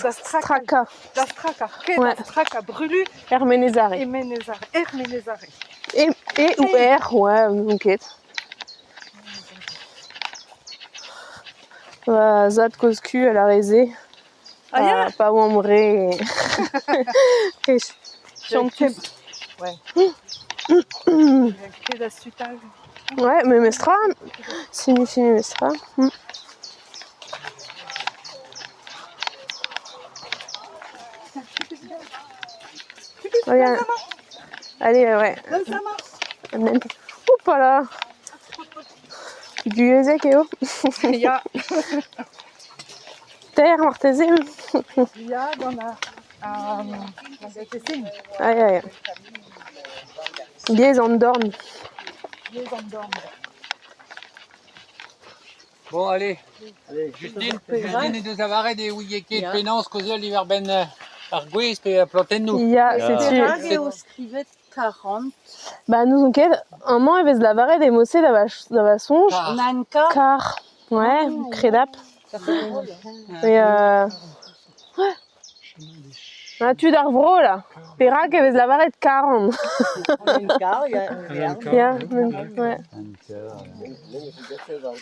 Straka. Da straka. Ouais. Da straka brulu. Ermenezare. Ermenezare. Et ou R, ouais, ok. Zat Coscu à la Rézé. Pas Wamré. Chantus. Ouais. Da sutal. Ouais, mais Mestra. Fini Mestra. Regarde. Allez, ouais. Oups là. Du Yezek et oh. Ja. Terre, Martezim. Ja, dan gezien. Aïe, aïe. Bies en dorn. Bon, allez. Justine et deux avaret des ouillekés de pénance causés l'hiver ben arguez et planten-nous. Ja, c'est-tu. 40. Bah, nous, ok. Un moment, il y avait de la varée des mossés d'ava songe. Nanka. Car. Ouais, crédap. Et ouais. Ah, tu d'arvro là. Pera qu'il y avait de la varée de 40. Ja, ouais.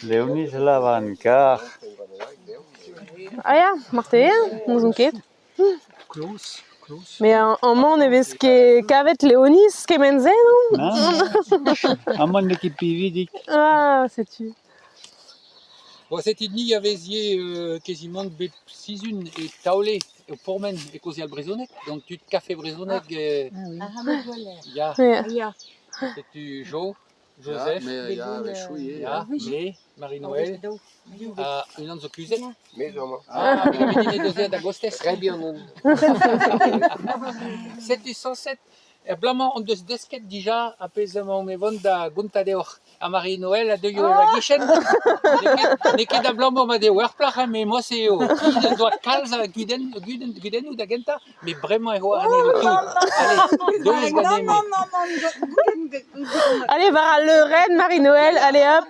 Léonie, je la vancar. Ah ja, Martin, nous on quitte. Close. Mais un moment, on avait ce qu'avait Léonie, ce qu'est Menze, non? Non, à mon équipe vidique. Ah, c'est-tu. Bon, cette idée, il y avait quasiment de 6 et taolé au pormen et causé al brisonnec. Donc, tu te café brisonnec. Ja. C'est-tu Jo, Joseph. Mais Ja, mais Marie-Noël. Une autre cusette. mais vraiment. Ah, mais la vidine deuxième d'agostes. Très bien. C'était 107. Blamant on deux desket déjà apaisement mais bon da gunta de or à Marie-Noël à de yo la gichen. Neke da blamant ma de werplach mais moi c'est yo. Qui doit calza guden ou da genta mais vraiment et voir tout. Allez, deux gagner. Allez, va le reine Marie-Noël, allez hop.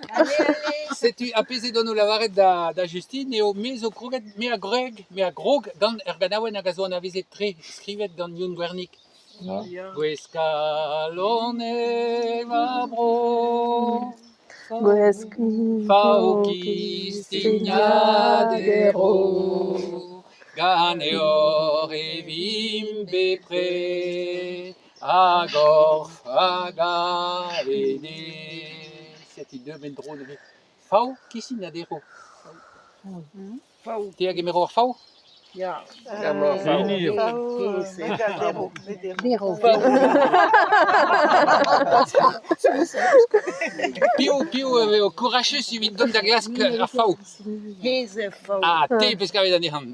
C'est-tu apaisé dans la varette da Justine et au mais au croquet mais à Grog dans Erganawen à gazon à visiter très scrivet dans Yun Guernic. Guescalone mabro Fauci stignadero Ganeor e vimbe pre Agorf agavede. C'est deux ben drôle. Fau qui stignadero. Fau. T'es à Gemero Fau? Ja. Piu au courageux si vite donne da glace à Fau. Ah, te parce qu'avait d'ané han.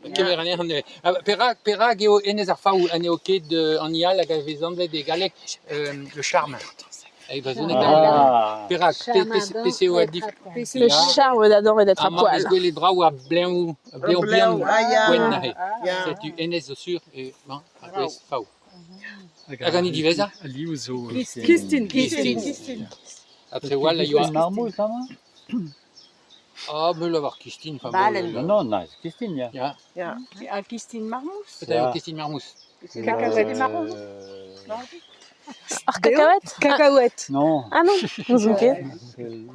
Pera geo enes ar Fau ane au quai de en ia la gavez des galec le charme. Et vas on est Pera PCO a dit Le charme d'Adam et d'être à poil. Est-ce que les bras ou à blanc ou bien c'est tu enes sûr et bon après Fau. Agani divesa. Christine. Après voilà il y a Marmou, ça va? ah mais l'avoir Christine enfin Non, non, Christine, ja. Ja. Christine Marmous. Peut-être Christine Marmous. Cacahuètes marron. Ah, cacahuète? Cacahuètes. Non. Ah non, nous ok. Nous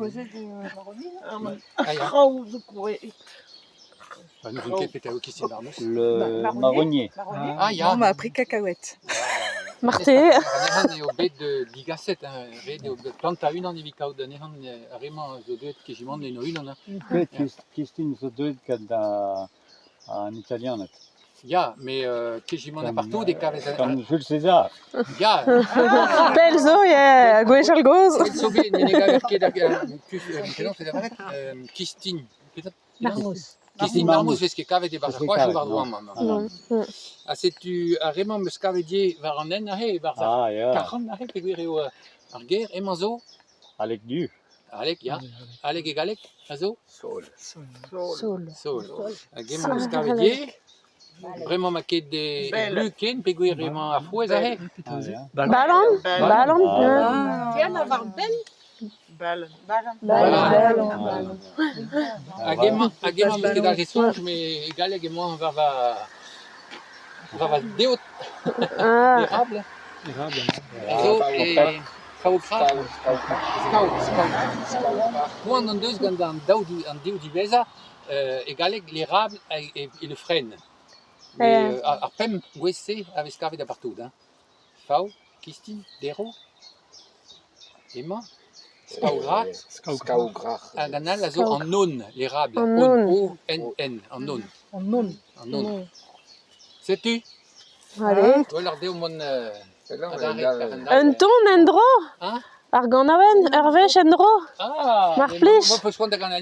on peut-être Christine Marmous. Le marronnier. Ah ya. On m'a appris cacahuètes. Marté. On est au bête de Ligasset, plante à une en évicao de Nehan, vraiment, je dois être quasiment de Noël, on a. Christine, ça doit être en italien. Ya, mais quasiment partout des caves. Comme Jules César. Ya. Pelzo, yeah, Gwechal goes. C'est sauvé, les gars, qui est d'accord. Christine. Marmous. Christine Marmous, parce que cave des barres, quoi, je vais voir maman. Ah, c'est tu, vraiment, me scavedier, va en en, va Ah, ja. 40, puis au Arger, et Manzo. Avec du. Alec, ja. Alec et Galec, Azo. Sol. Sol. Agem me scavedier. Vraiment maquette des Luken, puis vraiment à fouet, ça. Ballon. Viens d'avoir belle. Agem, parce que dans les songes, mais Galec et moi, on va We gaan deel Ah, érable. Érable. Zo, sauerkraut. Moi, on deux, quand on deel die weza, egalek l'érable et le frêne. Mais à pem, gwese, avec scavé de partout. Fau, Kistin, Dero, Emma, Skaugrat, Skaugrach. un ganal, azo en non, l'érable. En non. O-N-N, en non. En non. En non. Sais-tu? allez. Tu vas leur dire mon. Un ton, endro? Hein? Ar ganaven, ur wech endro? Ah! Mar mais plij. moi, je pense qu'on a